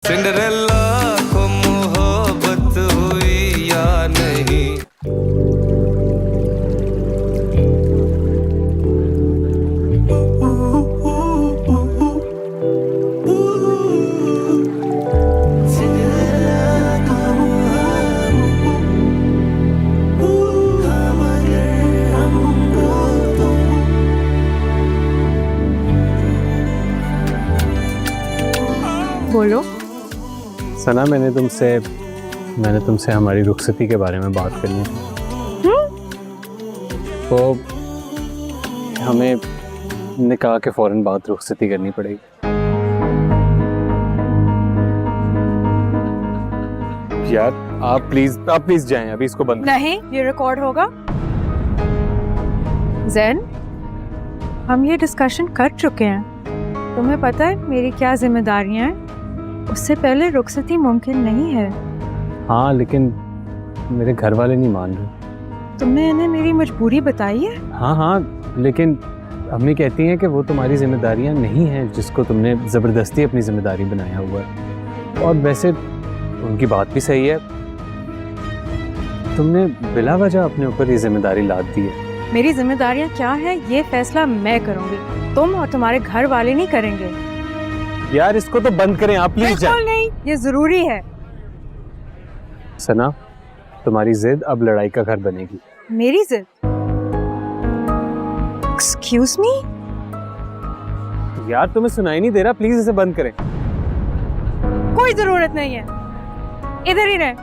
Cinderella को मोहब्बत हुई या नहीं। बोलो। सना, मैंने तुमसे हमारी रुखसती के बारे में बात करनी है। तो हमें निकाह के फौरन बाद रुखसती करनी पड़ेगी। यार आप प्लीज जाएं, अभी इसको बंद। नहीं, ये रिकॉर्ड होगा। जैन, हम ये डिस्कशन कर चुके हैं। तुम्हें पता है मेरी क्या जिम्मेदारियां हैं। उससे पहले रुखसती मुमकिन नहीं है। हाँ, लेकिन मेरे घर वाले नहीं मान रहे। तुमने इन्हें मेरी मजबूरी बताई है? हाँ, लेकिन अम्मी कहती हैं कि वो तुम्हारी जिम्मेदारियां नहीं हैं, जिसको तुमने ज़बरदस्ती अपनी जिम्मेदारी बनाया हुआ है। और वैसे उनकी बात भी सही है, तुमने बिला वजह अपने ऊपर ये जिम्मेदारी लाद दी है। मेरी जिम्मेदारियां क्या है ये फैसला मैं करूंगी, तुम और तुम्हारे घर वाले नहीं करेंगे। यार इसको तो बंद करें आप, प्लीज। बिल्कुल नहीं, ये जरूरी है। सना, तुम्हारी जिद अब लड़ाई का घर बनेगी। मेरी जिद? Excuse me? यार तुम्हें सुनाई नहीं दे रहा, प्लीज इसे बंद करें। कोई जरूरत नहीं है, इधर ही रहे।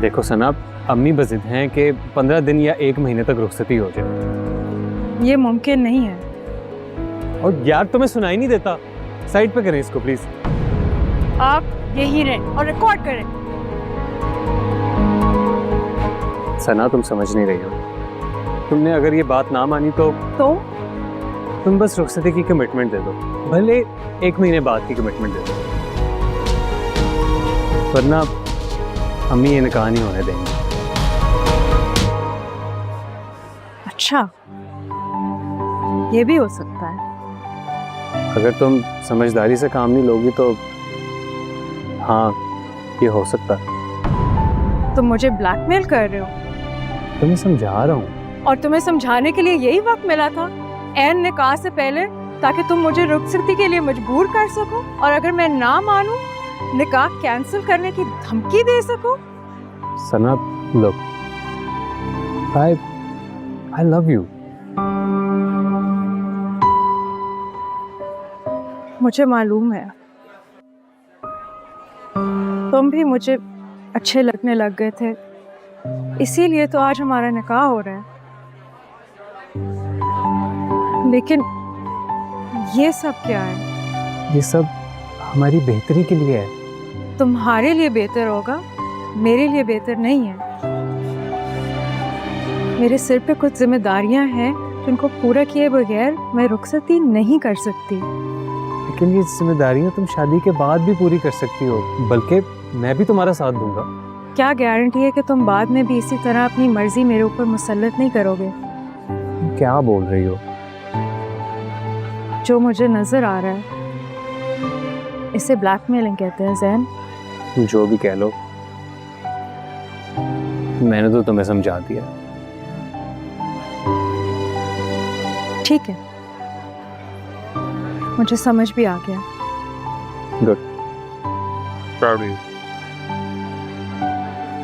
देखो सना, अम्मी बजिद हैं कि 15 दिन या 1 महीने तक रुखसती हो जाए। ये मुमकिन नहीं है। और यार तुम्हें सुनाई नहीं देता, साइड पे करें इसको प्लीज। आप यही रहें और रिकॉर्ड करें। सना, तुम समझ नहीं रही हो। तुमने अगर ये बात ना मानी तो तुम बस रुखसती की कमिटमेंट दे दो, भले 1 महीने बाद की कमिटमेंट दे दो, वरना अम्मी ये निकाह नहीं होने देंगे। अच्छा, ये भी हो सकता है। अगर तुम समझदारी से काम नहीं लोगी तो हाँ, ये हो सकता है। तुम मुझे ब्लैकमेल कर रहे हो? तुम्हें समझा रहा हूँ। और तुम्हें समझाने के लिए यही वक्त मिला था एन निकाह से पहले, ताकि तुम मुझे रुखसती के लिए मजबूर कर सको, और अगर मैं ना मानूं निकाह कैंसिल करने की धमकी दे सको। सना, look, I love you. मुझे मालूम है, तुम भी मुझे अच्छे लगने लग गए थे, इसीलिए तो आज हमारा निकाह हो रहा है। लेकिन ये सब क्या है? ये सब हमारी बेहतरी के लिए है। तुम्हारे लिए बेहतर होगा, मेरे लिए बेहतर नहीं है। मेरे सिर पे कुछ जिम्मेदारियां हैं जिनको पूरा किए बगैर मैं रुखसती नहीं कर सकती। लेकिन ये जिम्मेदारियां तुम शादी के बाद भी पूरी कर सकती हो, बल्कि मैं भी तुम्हारा साथ दूंगा। क्या गारंटी है कि तुम बाद में भी इसी तरह अपनी मर्जी मेरे ऊपर मुसल्लत नहीं करोगे? क्या बोल रही हो? जो मुझे नजर आ रहा है इसे ब्लैकमेलिंग कहते हैं जैन। जो भी कह लो, मैंने तो तुम्हें समझा दिया। ठीक है, मुझे समझ भी आ गया। Good, proud of you.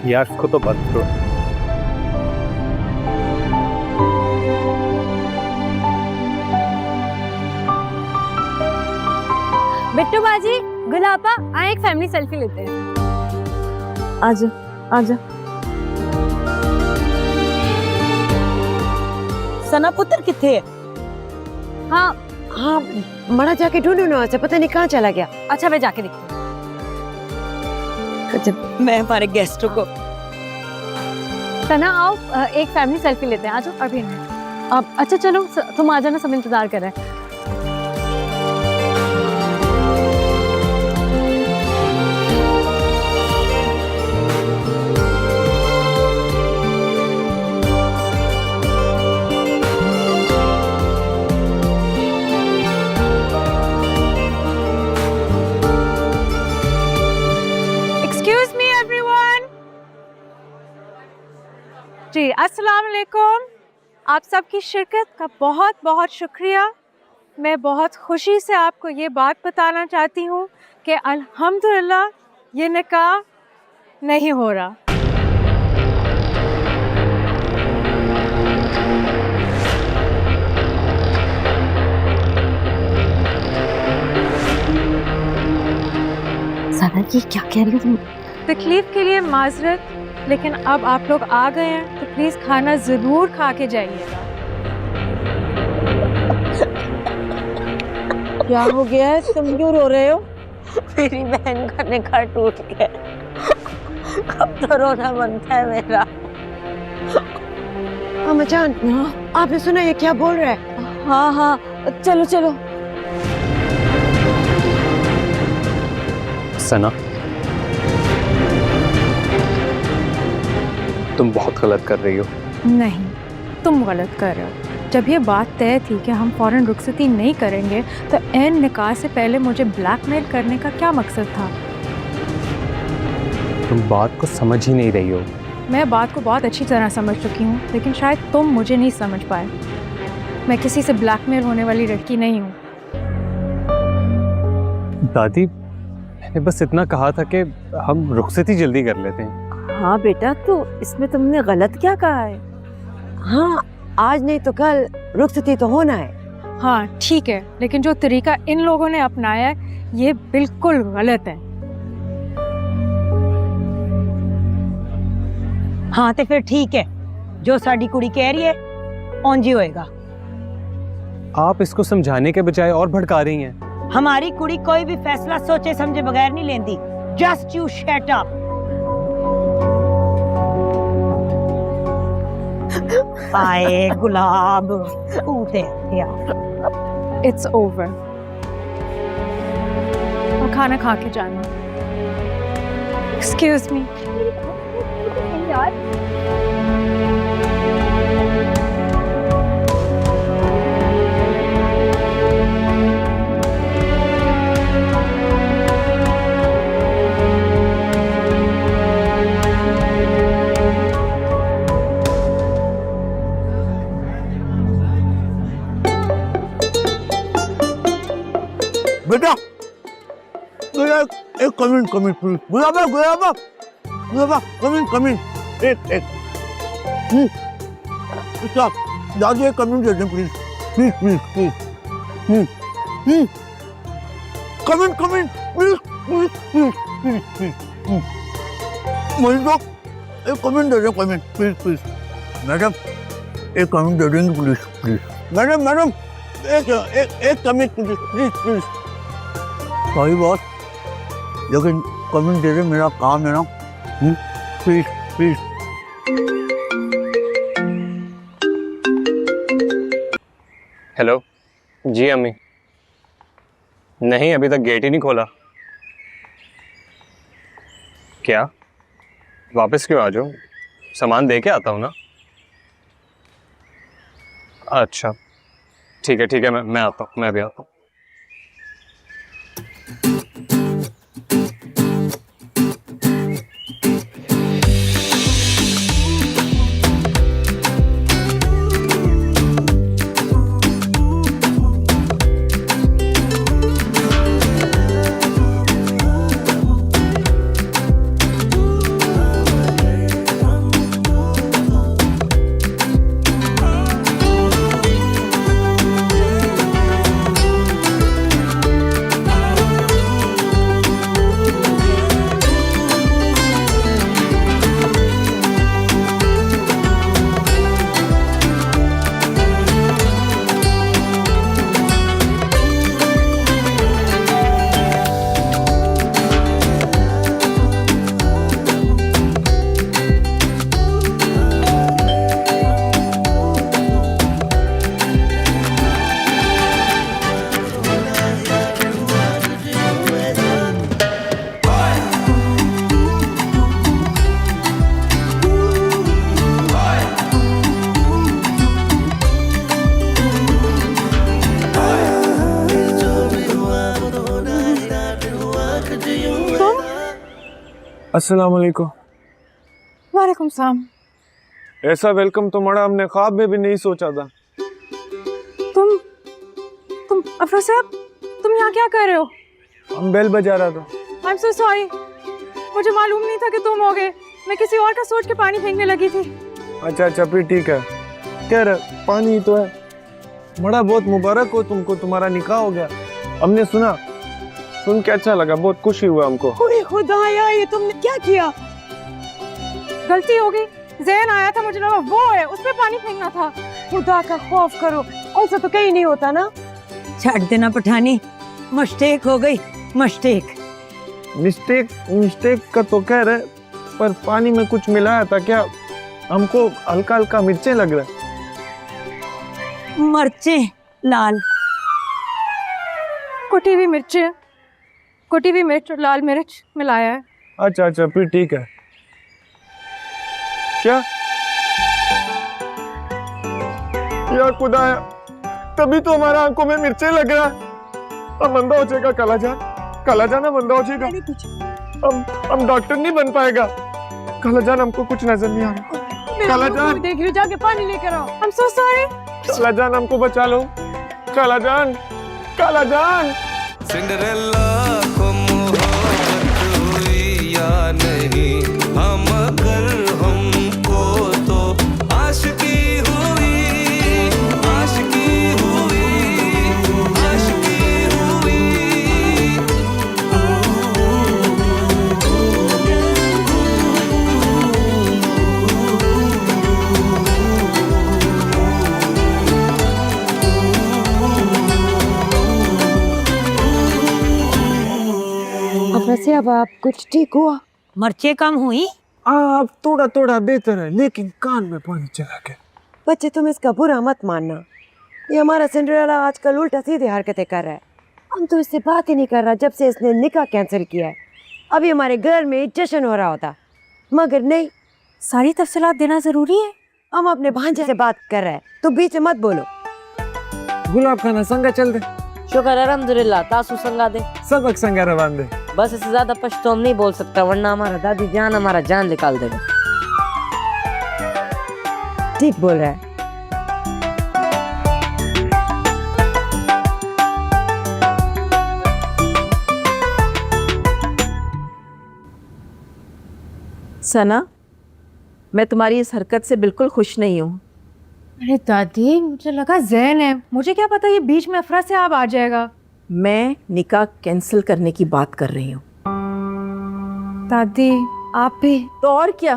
यार इसको तो बंद करो। बिट्टू बाजी, गुलाबा, आए एक फैमिली सेल्फी लेते हैं। आजा आजा। सना पुत्र किथे है? हाँ हाँ, मड़ा जाके ढूंढो ना, से पता नहीं कहाँ चला गया। अच्छा, मैं जाके देखती हूँ। अच्छा, मैं हमारे गेस्टों को। सना आओ, एक फैमिली सेल्फी लेते हैं। आ जाओ अभी नहीं। अब अच्छा चलो, तुम आ जाना, सब इंतजार कर रहे हैं। जी अस्सलाम वालेकुम। आप सबकी शिरकत का बहुत बहुत शुक्रिया। मैं बहुत खुशी से आपको ये बात बताना चाहती हूँ कि अल्हम्दुलिल्लाह ये निकाह नहीं हो रहा। सना ये क्या कह रही हो तुम? तकलीफ के लिए माजरत, लेकिन अब आप लोग आ गए हैं तो प्लीज़ खाना ज़रूर खा के जाइएगा। क्या हो गया है, तुम क्यों रो रहे हो? मेरी बहन का निकाह टूट गया, अब तो रोना बनता है मेरा। अम्मा जान, आपने सुना ये क्या बोल रहा है? हाँ हाँ चलो चलो। सना, तुम बहुत गलत कर रही हो। नहीं, तुम गलत कर रहे हो। जब ये बात तय थी कि हम फ़ौरन रुखसती नहीं करेंगे तो एन निकाह से पहले मुझे ब्लैकमेल करने का क्या मकसद था? तुम बात को समझ ही नहीं रही हो। मैं बात को बहुत अच्छी तरह समझ चुकी हूँ, लेकिन शायद तुम मुझे नहीं समझ पाए। मैं किसी से ब्लैकमेल होने वाली लड़की नहीं हूँ। दादी, मैंने बस इतना कहा था कि हम रुखसती जल्दी कर लेते हैं। हाँ बेटा, तो इसमें तुमने गलत क्या कहा है? हाँ, आज नहीं तो कल रुखसती तो होना है। हाँ ठीक है, लेकिन जो तरीका इन लोगों ने अपनाया है ये बिल्कुल गलत है। हाँ तो फिर ठीक है, जो साडी कुड़ी कह रही है ओंजी होएगा। आप इसको समझाने के बजाय और भड़का रही हैं। हमारी कुड़ी कोई भी फैसला सोचे समझे बगैर नहीं लेंदी। Just you shut up. आए गुलाब उठे यार। It's over. और खाना खा के जाना। Excuse me. बेटा, एक कमिंग कमिंग प्लीज। गुलाबा गुलाबा गुलाबा कमिंग कमिंग। एक अच्छा, दादी एक कमिंग दे दें please please please please. Coming coming please please please please please. मुझे तो एक कमिंग दे दें, कमिंग प्लीज प्लीज। मैडम एक कमिंग दे देंगे प्लीज प्लीज। मैडम मैडम एक coming please please please. Sorry boss, लेकिन कमिंग दे दे, मेरा काम है ना। Please please. हेलो जी अम्मी। नहीं, अभी तक गेट ही नहीं खोला। क्या? वापस क्यों? आ जाओ, सामान दे के आता हूँ ना। अच्छा ठीक है मैं आता हूँ, मैं भी आता हूँ। अस्सलाम वालेकुम। वालेकुम सलाम। ऐसा वेलकम तो मड़ा हमने ख्वाब में भी नहीं सोचा था। तुम अफरा साहब, तुम यहाँ क्या कर रहे हो? हम बेल बजा रहा था। I'm so sorry, मुझे मालूम नहीं था कि तुम हो गए। मैं किसी और का सोच के पानी फेंकने लगी थी। अच्छा फिर ठीक है। कह रहे पानी तो है। मड़ा बहुत मुबारक हो तुमको, तुम्हारा निकाह हो गया। हमने सुन के अच्छा लगा, बहुत खुशी हुआ हमको। ओए खुदाया, ये तुमने क्या किया? गलती हो गई। जैन आया था, मुझे लगा वो है, उस पे पानी फेंकना था। खुदा का खौफ करो, ऐसा तो कहीं नहीं होता ना। छाड़ देना पठानी, मिस्टेक हो गई। मिस्टेक का तो कह रहे, पर पानी में कुछ मिलाया था क्या? हमको हल्का हल्का मिर्चें लग रहा है। मर्चे लाल, कुटी हुई मिर्च और लाल मिर्च मिलाया है। अच्छा फिर ठीक है। क्या यार खुदाया, तभी तो हमारा आंखों में मिर्चें लग रहा है। अब मंदा हो जाएगा काला जान मंदा हो जाएगा। हम डॉक्टर नहीं बन पाएगा। काला जान, हमको कुछ नजर नहीं आ रहा। काला जान, देख लो, जाके पानी लेकर आओ। I'm so sorry। काला जान, हमको बचा लो। काला जान। सिंड्रेला को मोहब्बत हुई या नहीं, हम अगर हमको तो आशिकी हुई। से अब आप कुछ ठीक हुआ? मर्चे कम हुई? अब थोड़ा बेहतर है, लेकिन कान में पानी चला गया। बच्चे तुम इसका बुरा मत मानना। ये हमारा सिंड्रेला आजकल उल्टा सीधे हरकतें कर रहा है। हम तो इससे बात ही नहीं कर रहा जब से इसने निकाह कैंसिल किया है। अभी हमारे घर में जश्न हो रहा होता, मगर नहीं। सारी तफसीलात देना जरूरी है। हम अपने भांजे से बात कर रहे हैं, तो बीच में मत बोलो। गुलाब खाना संगा चल दे। शुक्र अल्हम्दुलिल्लाह, तासु संगा दे। सबक संगा रवान दे। बस इससे ज्यादा पश्तो हम नहीं बोल सकता, वरना हमारा दादी जान हमारा जान निकाल देगा। ठीक बोल रहा है। सना, मैं तुम्हारी इस हरकत से बिल्कुल खुश नहीं हूँ। अरे दादी, मुझे लगा जैन है, मुझे क्या पता ये बीच में अफरा से आप आ जाएगा। मैं निकाह कैंसिल करने की बात कर रही हूँ। दादी आप भी तो और क्या,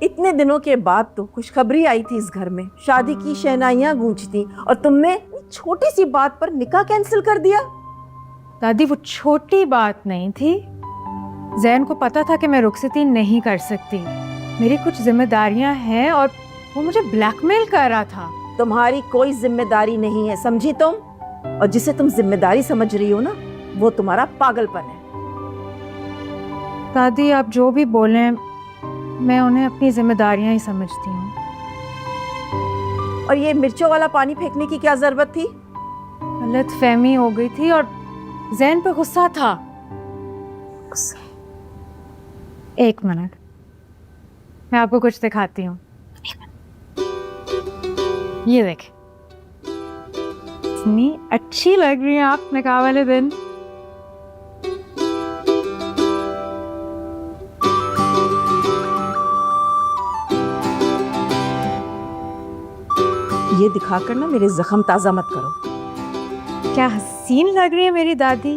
इतने दिनों के बाद तो खुशखबरी आई थी इस घर में, शादी की शहनाइयाँ गूंजती, और तुमने छोटी सी बात पर निकाह कैंसिल कर दिया। दादी वो छोटी बात नहीं थी। जैन को पता था कि मैं रुखसती नहीं कर सकती, मेरी कुछ जिम्मेदारियां हैं, और वो मुझे ब्लैकमेल कर रहा था। तुम्हारी कोई जिम्मेदारी नहीं है, समझी तुम? और जिसे तुम जिम्मेदारी समझ रही हो ना, वो तुम्हारा पागलपन है। दादी आप जो भी बोलें, मैं उन्हें अपनी जिम्मेदारियां ही समझती हूँ। और ये मिर्चों वाला पानी फेंकने की क्या जरूरत थी? गलतफहमी हो गई थी और जैन पे गुस्सा था। एक मिनट, मैं आपको कुछ दिखाती हूँ। ये देख, इतनी अच्छी लग रही है आप निकाह वाले दिन। ये दिखाकर ना मेरे जख्म ताजा मत करो। क्या हसीन लग रही है मेरी दादी।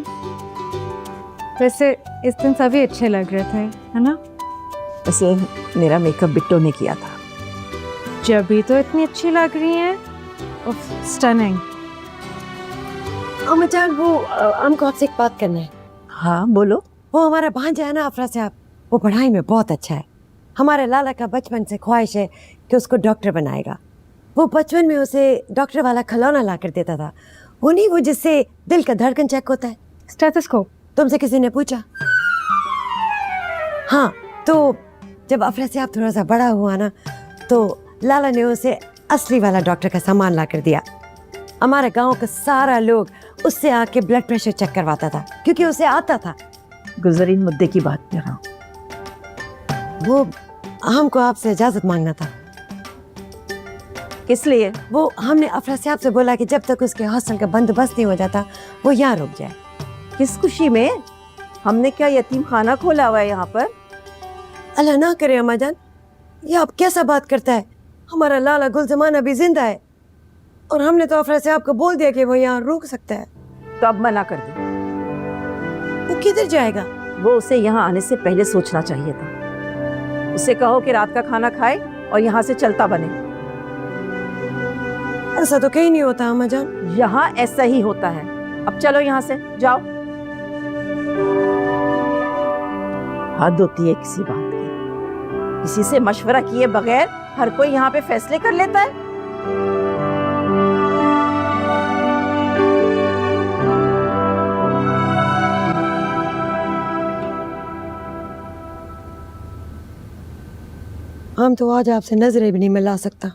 वैसे इस दिन सभी अच्छे लग रहे थे, है ना? वैसे मेरा मेकअप बिट्टो ने किया था। जब भी तो इतनी अच्छी लग रही हैं। स्टनिंग। अम्मा जान, वो हमको आपसे एक बात करना है। हाँ बोलो। वो हमारा भांजा है ना अफरा साहब, वो पढ़ाई में बहुत अच्छा है। हमारे लाला का बचपन से ख्वाहिश है कि उसको डॉक्टर बनाएगा। वो बचपन में उसे डॉक्टर वाला खिलौना ला कर देता था, वो नहीं, वो जिससे दिल का धड़कन चेक होता है, स्टेथोस्कोप। तुमसे किसी ने पूछा? हाँ, तो जब अफरा साहब थोड़ा सा बड़ा हुआ ना, तो लाला ने उसे असली वाला डॉक्टर का सामान ला कर दिया। हमारे गांव का सारा लोग उससे आके ब्लड प्रेशर चेक करवाता था, क्योंकि उसे आता था। गुजरीन मुद्दे की बात कर रहा हूँ। वो हमको आपसे इजाजत मांगना था। किस लिए? वो हमने अफरा साहब से बोला कि जब तक उसके हॉस्टल का बंदोबस्त नहीं हो जाता वो यहाँ रुक जाए। किस खुशी में? हमने क्या यतीम खाना खोला हुआ है यहाँ पर? अल्लाह ना करे अम्मा जान, ये आप कैसा बात करता है? हमारा लाला गुल जमाना भी जिंदा है और हमने तो अफरा साहब को बोल दिया कि वो यहाँ रुक सकता है। तो अब मना कर दो। वो किधर जाएगा? वो उसे यहाँ आने से पहले सोचना चाहिए था। उसे कहो कि रात का खाना खाए और यहाँ से चलता बने। ऐसा तो कहीं नहीं होता अम्मा जान। यहाँ ऐसा ही होता है। अब चलो यहाँ से, जाओ। हद होती है किसी बात की। किसी से मशवरा किए बगैर हर कोई यहाँ पे फैसले कर लेता है। हम तो आज आपसे नजरें भी नहीं मिला सकता।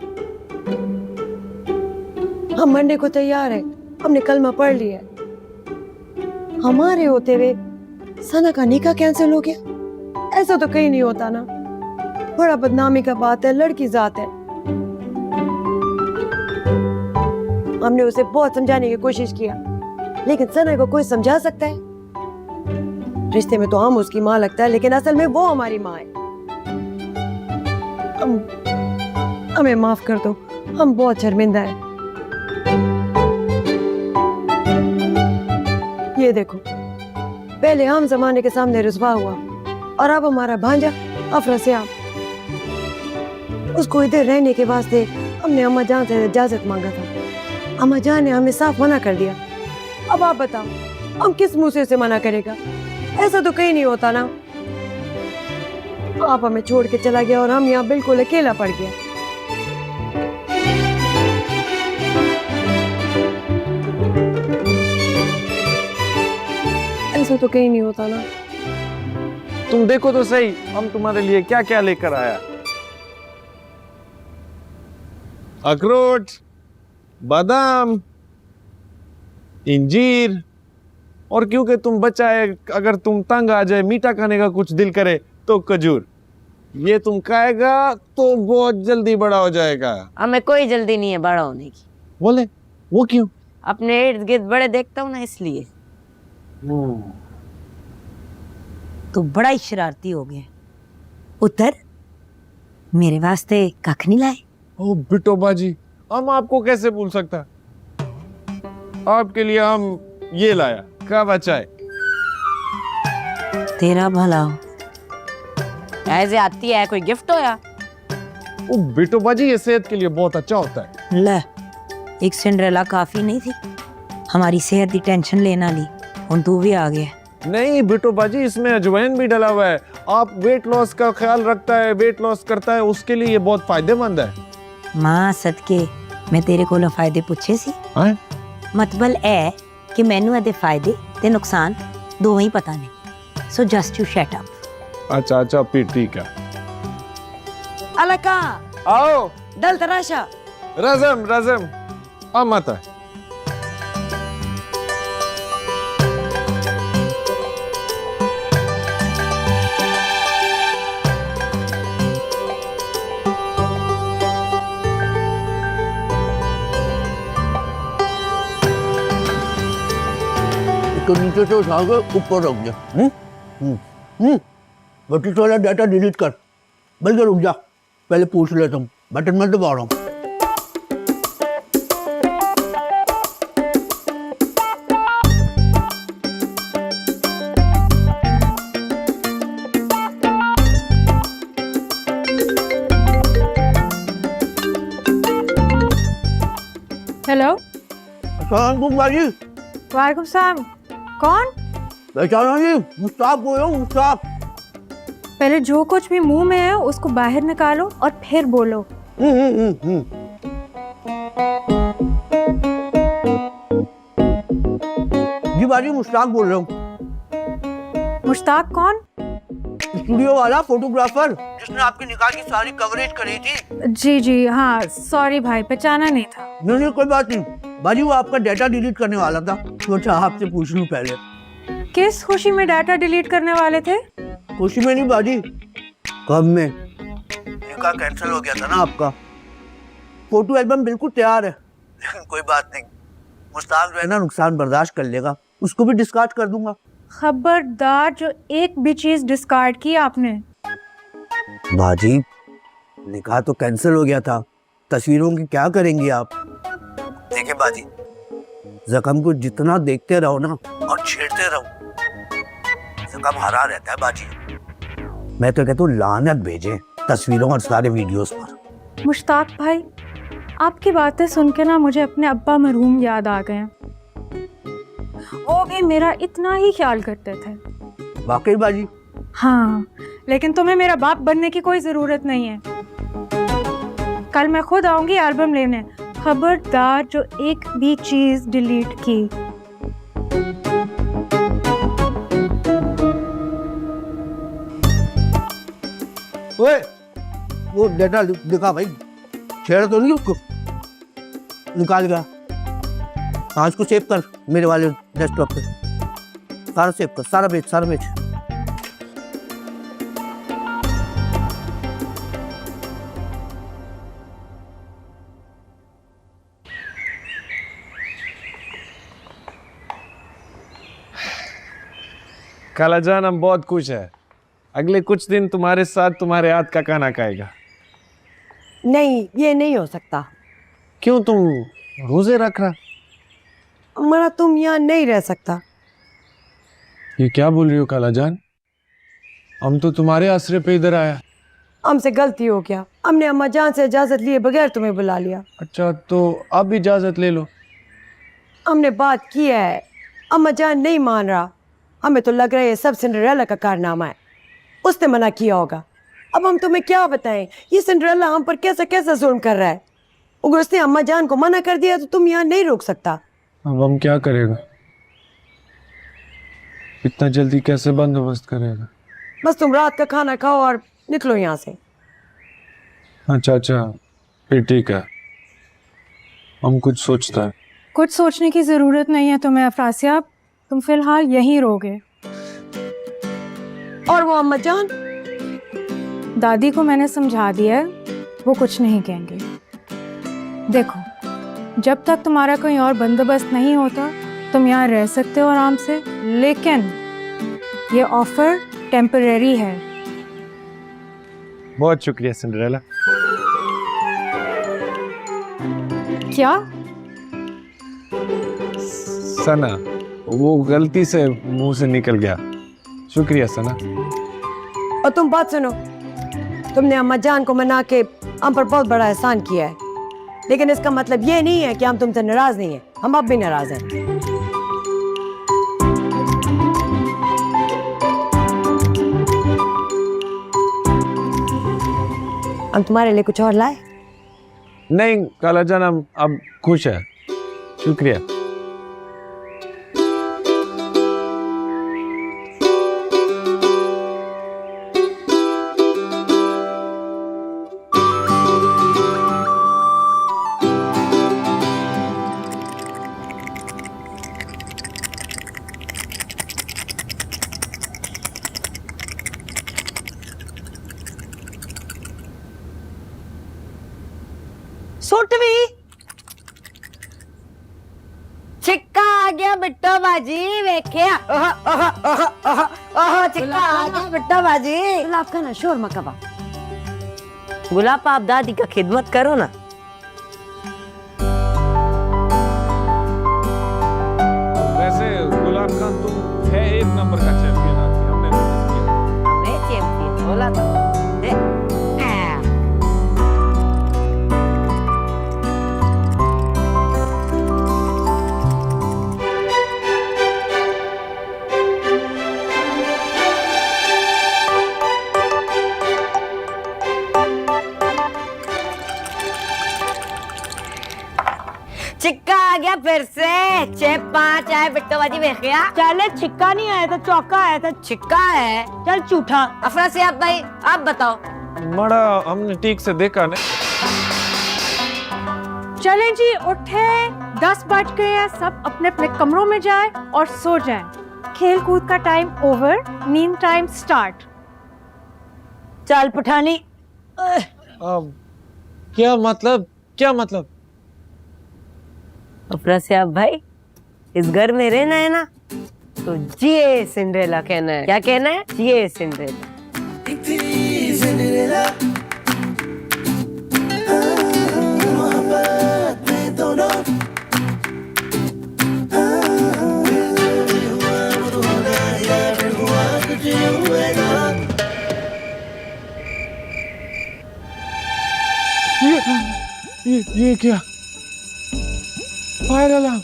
हम मरने को तैयार है, हमने कलमा पढ़ लिया है। हमारे होते हुए सना का निकाह कैंसिल हो गया? ऐसा तो कहीं नहीं होता ना। बड़ा बदनामी का बात है, लड़की जात है। हमने उसे बहुत समझाने की कोशिश किया लेकिन सना को कोई समझा सकता है? रिश्ते में तो हम उसकी माँ लगता है लेकिन असल में वो हमारी माँ है। हमें माफ कर दो, हम बहुत शर्मिंदा हैं। ये देखो, पहले हम जमाने के सामने रुसवा हुआ और अब हमारा भांजा अफरा साहब, उसको इधर रहने के वास्ते हमने अम्मा जान से इजाजत मांगा था। अम्मा जान ने हमें साफ मना कर दिया। अब आप बताओ, हम किस मुंह से उसे मना करेगा? ऐसा तो कहीं नहीं होता ना। आप हमें छोड़ के चला गया और हम यहाँ बिल्कुल अकेला पड़ गया। ऐसा तो कहीं नहीं होता ना। तुम देखो तो सही, हम तुम्हारे लिए क्या क्या लेकर आया। अखरोट, बादाम, इंजीर, और क्योंकि तुम बच्चा है, अगर तुम तंग आ जाए, मीठा खाने का कुछ दिल करे तो खजूर। ये तुम खाएगा तो बहुत जल्दी बड़ा हो जाएगा। हमें कोई जल्दी नहीं है बड़ा होने की। बोले वो क्यों? अपने इर्द गिर्द बड़े देखता हूँ ना, इसलिए। तो बड़ा ही शरारती हो गया। उतर, मेरे वास्ते कख नहीं लाए? ओ बिटो बाजी, हम आपको कैसे भूल सकता। आपके लिए हम ये लाया, कावा चाय। तेरा भला हो। ऐसे आती है, कोई गिफ्ट होया? ओ बिटो बाजी, ये सेहत के लिए बहुत अच्छा होता है। ले, एक सिंड्रेला काफी नहीं थी हमारी सेहत की टेंशन लेना ली, हुन तू भी आ गया। नहीं बिटो बाजी, इसमें अजवाइन भी डला हुआ है। आप वेट लॉस का ख्याल रखता है, वेट लॉस करता है, उसके लिए ये बहुत फायदेमंद है। मां सदके मैं तेरे कोलों फायदे पूछे सी। मतबल है कि मैनू एदे फायदे ते नुकसान दोवें ही पता नहीं। So just you shut up. अच्छा अच्छा, फिर ठीक है। अलका, आओ। दल तराशा। रज़म रज़म, अब मत है। तो नीचे से उठा के ऊपर रख दिया। बटन वाला डाटा डिलीट कर। बल्कि रुक जा, पहले पूछ लेता हूँ। बटन मत दबा रहा हूँ। हेलो, अस्सलाम बाजी। वालेकुम सलाम। कौन? पहचाना जी, मुश्ताक बोल रहा हूँ, मुश्ताक। पहले जो कुछ भी मुंह में है उसको बाहर निकालो और फिर बोलो। जी बाजी, मुश्ताक बोल रहा हूँ। मुश्ताक कौन? स्टूडियो वाला फोटोग्राफर जिसने आपकी निकाह की सारी कवरेज करी थी। जी जी हाँ, सॉरी भाई, पहचाना नहीं था। नहीं कोई बात नहीं बाजी, वो आपका डाटा डिलीट करने वाला था, सोचा आपसे पूछ लूं पहले। किस खुशी में डाटा डिलीट करने वाले थे? खुशी में नहीं बाजी, कब में। निकाह कैंसिल हो गया था ना आपका, फोटो एल्बम बिल्कुल तैयार है, लेकिन कोई बात नहीं, मुश्ताक जो है ना नुकसान बर्दाश्त कर लेगा, उसको भी डिस्कार्ड कर दूंगा। खबरदार, जो एक भी चीज डिस्कार्ड की आपने। बाजी, निकाह तो कैंसिल हो गया था, तस्वीरों की क्या करेंगी आप? देखिए बाजी, जख्म को जितना देखते रहो ना और छेड़ते रहो, जख्म हरा रहता है बाजी। मैं तो कहता हूँ लानत भेजें तस्वीरों और सारे वीडियोस पर। मुश्ताक भाई, आपकी बातें सुन के ना मुझे अपने अब्बा मरहूम याद आ गए। वो भी मेरा इतना ही ख्याल करते थे। वाकई बाजी? हाँ, लेकिन तुम्हें मेरा बाप बनने की कोई जरूरत नहीं है। कल मैं खुद आऊंगी एल्बम लेने। खबरदार, जो एक भी चीज डिलीट की। ओए, वो डेटा दिखा भाई, छेड़ तो नहीं उसको, निकाल गया। हाँ, इसको सेव कर मेरे वाले डेस्कटॉप पे, सारा सेव कर, सारा बेच, सारा बेच। खालाजान, हम बहुत खुश है। अगले कुछ दिन तुम्हारे साथ तुम्हारे हाथ का खाना खाएगा। नहीं, ये नहीं हो सकता। क्यों, तुम रोजे रख रहा? हमारा तुम यहाँ नहीं रह सकता। ये क्या बोल रही हो खालाजान? हम तो तुम्हारे आसरे पे इधर आया। हमसे गलती हो गया, हमने अम्मा जान से इजाजत लिए बगैर तुम्हें बुला लिया। अच्छा, तो अब इजाजत ले लो। हमने बात की है, अम्मा जान नहीं मान रहा। हमें तो लग रहा है ये सब सिंड्रेला का कारनामा है, उसने मना किया होगा। अब हम तुम्हें क्या बताएं, ये सिंड्रेला हम पर कैसा कैसा जुल्म कर रहा है। अगर उसने अम्मा जान को मना कर दिया तो तुम यहाँ नहीं रुक सकता। अब हम क्या करेगा? इतना जल्दी कैसे बंदोबस्त करेगा? बस तुम रात का खाना खाओ और निकलो यहाँ से। अच्छा अच्छा, फिर ठीक है, हम कुछ सोचता है। कुछ सोचने की जरूरत नहीं है तुम्हें अफरासिया, तुम फिलहाल यहीं रहोगे। और वो अम्मा जान? दादी को मैंने समझा दिया है, वो कुछ नहीं कहेंगे। देखो, जब तक तुम्हारा कोई और बंदोबस्त नहीं होता तुम यहाँ रह सकते हो आराम से, लेकिन ये ऑफर टेम्परेरी है। बहुत शुक्रिया सिंड्रेला। क्या? सना, वो गलती से मुंह से निकल गया। शुक्रिया सना। और तुम बात सुनो, तुमने अम्मा जान को मना के हम पर बहुत बड़ा एहसान किया है, लेकिन इसका मतलब ये नहीं है कि हम तुमसे नाराज नहीं हैं। हम अब भी नाराज हैं। हम तुम्हारे लिए कुछ और लाए? नहीं खालाजान, हम अब खुश है। शुक्रिया। सुटवी चिक्का आ गया बिट्टो बाजी, वेख्या चिक्का आ गया बिट्टो बाजी। गुलाब का ना शोर मकबा। गुलाब, आप दादी का खिदमत करो ना। वैसे गुलाब खान तुम है एक नंबर का चैंपियन आदमी, हमने नोटिस किया। मैं चैंपियन बोला था। चिक्का आ गया फिर से। 6-5 आए बिट्टो बाजी, वेख्या। चले, छिक्का नहीं आया था, चौका आया था। चिक्का है। चल झूठा। अफरासियाब भाई, आप बताओ। बड़ा हमने ठीक से देखा नहीं। चलें जी, उठे, 10 बज गए हैं, सब अपने अपने कमरों में जाएं और सो जाएं। खेल कूद का टाइम ओवर, नींद टाइम स्टार्ट। चल पठानी। क्या मतलब? क्या मतलब? अफरासियाब भाई, इस घर में रहना है ना, तो जिए सिंड्रेला कहना है। क्या कहना है? जिए सिंड्रेला। ये क्या? Fire alarm.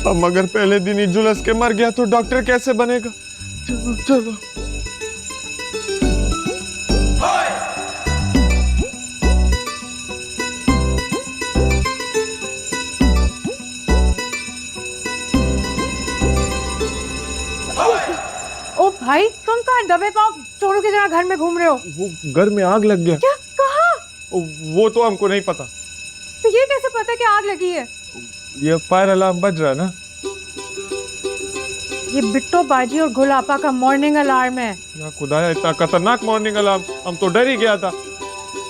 अब अगर पहले दिन ही झुलस के मर गया तो डॉक्टर कैसे बनेगा? चलो चलो। ओ भाई, तुम कहाँ दबे पाँव चोरों की तरह घर में घूम रहे हो? वो घर में आग लग गया। क्या? कहाँ? वो तो हमको नहीं पता। तो ये कैसे पता कि आग लगी है? ये फायर अलार्म बज रहा है ना। ये बिट्टो बाजी और गुलापा का मॉर्निंग अलार्म है। या खुदाया, इतना खतरनाक मॉर्निंग अलार्म, हम तो डर ही गया था।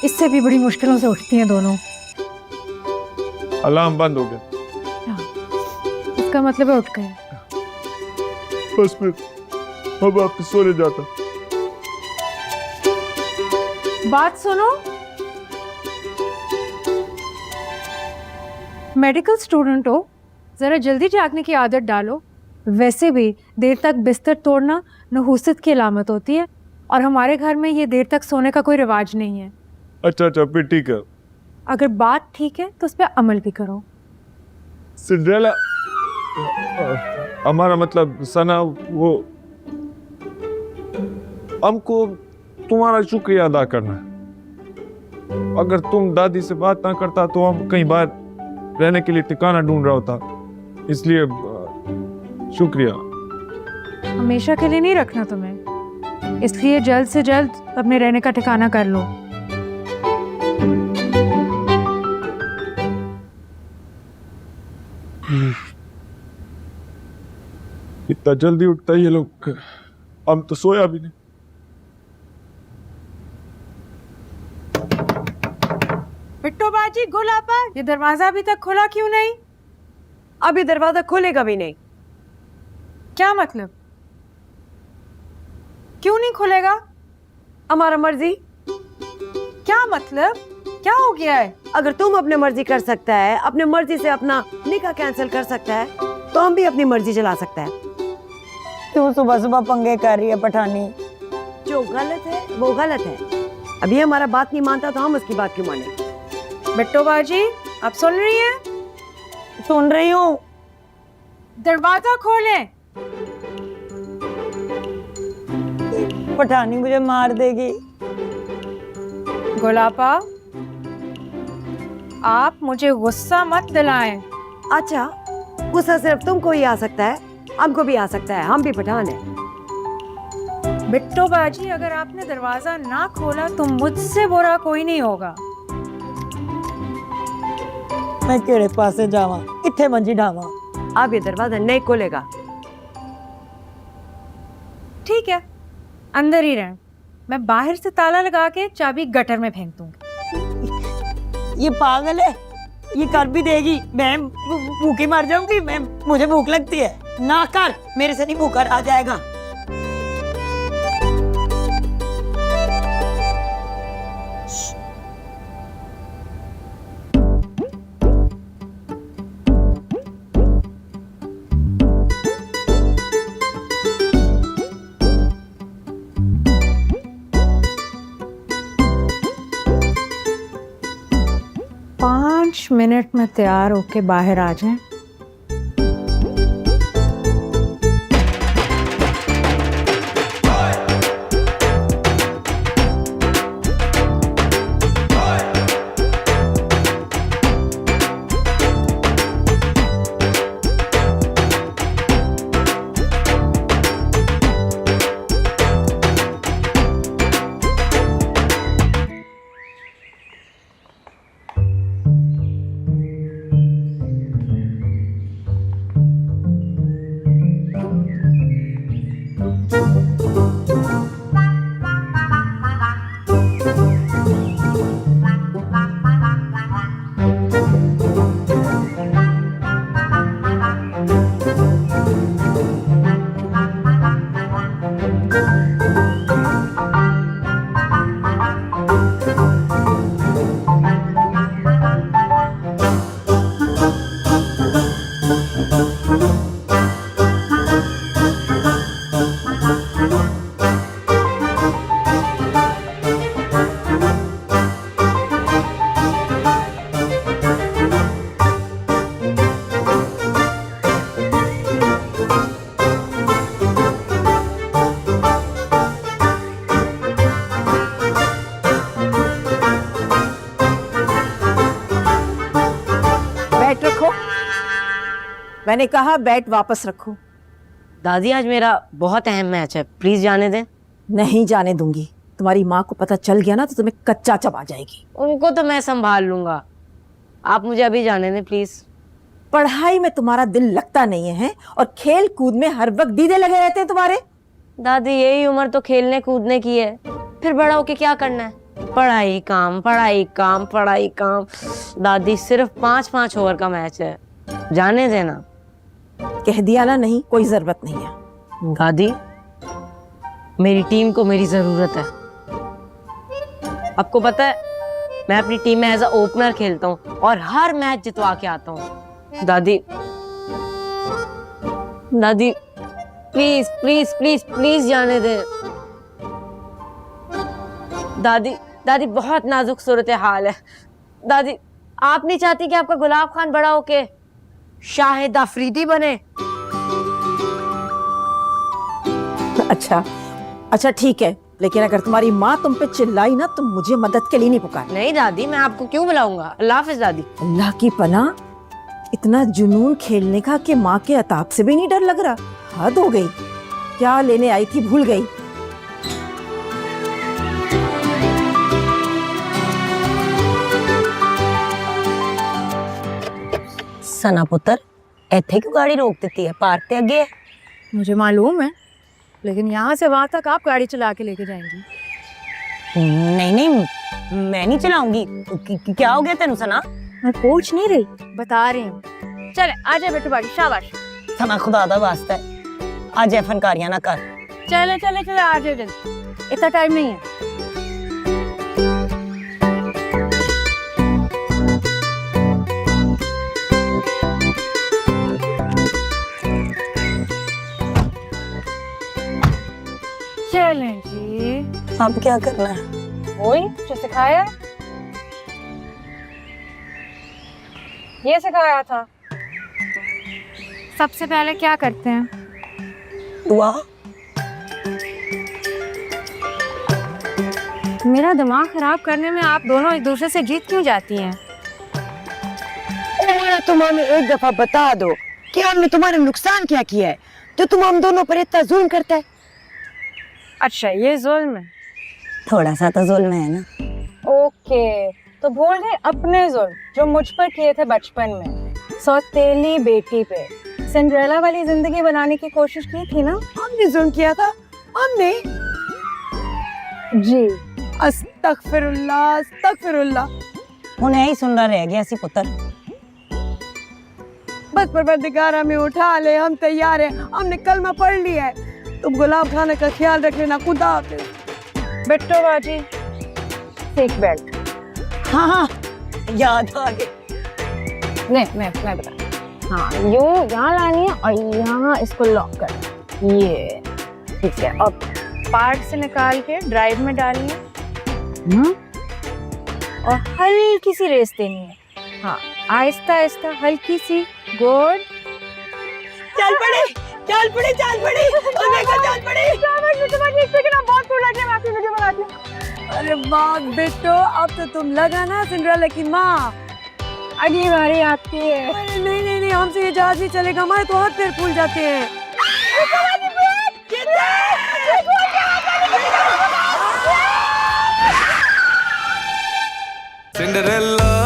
इससे भी बड़ी मुश्किलों से उठती हैं दोनों। अलार्म बंद हो गया। इसका मतलब है उठ गए। बस फिर अब वापस सोने जाता। बात सुनो, मेडिकल स्टूडेंट हो, जरा जल्दी जागने की आदत डालो। वैसे भी देर तक बिस्तर तोड़ना नहुसत की अलामत होती है, और हमारे घर में ये देर तक सोने का कोई रिवाज नहीं है। अच्छा अच्छा, फिर ठीक है। अगर बात ठीक है तो उस पर अमल भी करो। सिंड्रेला, हमारा मतलब सना, वो हमको तुम्हारा शुक्रिया अदा करना है। अगर तुम दादी से बात ना करता तो हम कहीं बाहर रहने के लिए ठिकाना ढूंढ रहा होता, इसलिए शुक्रिया। हमेशा के लिए नहीं रखना तुम्हें, इसलिए जल्द से जल्द अपने रहने का ठिकाना कर लो। इतना जल्दी उठता है ये लोग, हम तो सोया भी नहीं। बिट्टो बाजी, गुलापा, ये दरवाजा अभी तक खुला क्यों नहीं? अभी दरवाजा खुलेगा भी नहीं। क्या मतलब? क्यों नहीं खुलेगा? हमारा मर्जी। क्या मतलब? क्या हो गया है? अगर तुम अपने मर्जी कर सकता है, अपने मर्जी से अपना निकाह कैंसिल कर सकता है, तो हम भी अपनी मर्जी चला सकता है। तू सुबह सुबह पंगे कर रही है पठानी। जो गलत है वो गलत है। अभी हमारा बात नहीं मानता तो हम उसकी बात क्यों माने? बिट्टो बाजी, आप सुन रही हैं? सुन रही हूँ। दरवाजा खोलें। पठानी मुझे मार देगी। गुलापा, आप मुझे गुस्सा मत दिलाएं। अच्छा, गुस्सा सिर्फ तुमको ही आ सकता है, हमको भी आ सकता है, हम भी पठान हैं। बिट्टो बाजी, अगर आपने दरवाजा ना खोला तो मुझसे बुरा कोई नहीं होगा। मैं केड़े पासे जावा, किथे मंजी ढावा? अब ये दरवाजा नहीं खोलेगा। ठीक है, अंदर ही रहें। मैं बाहर से ताला लगा के चाबी गटर में फेंक दूंगी। ये पागल है, ये कर भी देगी। मैं भूखी मर जाऊंगी। मुझे भूख लगती है। ना कर, मेरे से नहीं भूखा आ जाएगा। पाँच मिनट में तैयार होके बाहर आ जाएं। बैट रखो। मैंने कहा बैट वापस रखो। दादी आज मेरा बहुत अहम मैच है, प्लीज जाने दें। नहीं जाने दूंगी। तुम्हारी माँ को पता चल गया ना तो तुम्हें कच्चा चबा जाएगी। उनको तो मैं संभाल लूंगा, आप मुझे अभी जाने दें प्लीज। पढ़ाई में तुम्हारा दिल लगता नहीं है और खेल कूद में हर वक्त दीदे लगे रहते हैं तुम्हारे। दादी यही उम्र तो खेलने कूदने की है, फिर बड़ा होके क्या करना है? पढ़ाई काम पढ़ाई काम पढ़ाई काम। दादी सिर्फ 5-5 ओवर का मैच है, जाने देना। कह दिया ना, नहीं कोई जरूरत नहीं है। दादी मेरी टीम को मेरी जरूरत है। आपको पता है मैं अपनी टीम में एज अ ओपनर खेलता हूँ और हर मैच जितवा के आता हूँ। दादी दादी प्लीज प्लीज प्लीज प्लीज जाने दे। दादी दादी बहुत नाजुक सूरत हाल है। दादी आप नहीं चाहती कि आपका गुलाब खान बड़ा होके शाहिद अफरीदी बने? अच्छा अच्छा ठीक है, लेकिन अगर तुम्हारी माँ तुम पे चिल्लाई ना तो मुझे मदद के लिए नहीं पुकार। नहीं दादी, मैं आपको क्यों बुलाऊंगा। अल्लाह हाफिज दादी। अल्लाह की पनाह, इतना जुनून खेलने का कि माँ के अताब से भी नहीं डर लग रहा। हद हो गई। क्या लेने आई थी भूल गई। सना पुत्र ਇੱਥੇ क्यों गाड़ी रोक देती है? पार्क ते अगे है। मुझे मालूम है, लेकिन यहाँ से वहाँ तक आप गाड़ी चला के लेके जाएंगी। नहीं नहीं मैं नहीं चलाऊंगी। क्या हो गया तेनू सना? मैं पूछ नहीं रही, बता रही हूँ। चले आजा बेटू बाड़ी, शाबाश। सना खुदा दा वास्ता है आज ये फनकारियां ना कर। चले चले चले आजा जल्दी, इतना टाइम नहीं है। चलें जी। अब क्या करना है? वही जो सिखाया, ये सिखाया था। सबसे पहले क्या करते हैं? दुआ। मेरा दिमाग खराब करने में आप दोनों एक दूसरे से जीत क्यों जाती हैं? तुम हमें एक दफा बता दो कि हमने तुम्हारा नुकसान क्या किया है जो तुम हम दोनों पर इतना जुल्म करता है। अच्छा ये जुल्म है। थोड़ा सा तो जुल्म है ना। ओके, तो भूल गए अपने जुल्म जो मुझ पर किए थे बचपन में। सौतेली बेटी पे सिंड्रेला वाली जिंदगी बनाने की कोशिश की थी ना। हमने जुल्म किया था, हमने। जी अस्तगफिरुल्लाह अस्तगफिरुल्लाह। उन्हें ही सुन रहा रह गया सी पुत्र। बस परवरदिगार हमें उठा ले, हम तैयार हैं, हमने कलमा पढ़ लिया है। तुम गुलाब खाने का ख्याल रख लेना। खुदा हाफिज। बिट्टो बाजी, सीट बेल्ट। हाँ हाँ याद आ गई। नहीं मैं बता। हाँ यूं यहाँ लानी है और यहाँ इसको लॉक करना। ये ठीक है। अब पार्ट से निकाल के ड्राइव में डालनी है। और हल्की सी रेस देनी है। हाँ आहिस्ता आहिस्ता हल्की सी। गुड। चल पड़े चल पड़े चल पड़े। देखो चल पड़े। बहुत फूल लगे, मैं आपकी वीडियो बनाती हूँ। अरे वाह बेटो, अब तो तुम लगा ना सिंड्रेला की माँ। अगली बारी आपकी है। अरे नहीं नहीं नहीं, हमसे ये जहाज नहीं चलेगा, हमारे तो हाथ पैर फूल जाते हैं। सिंड्रेला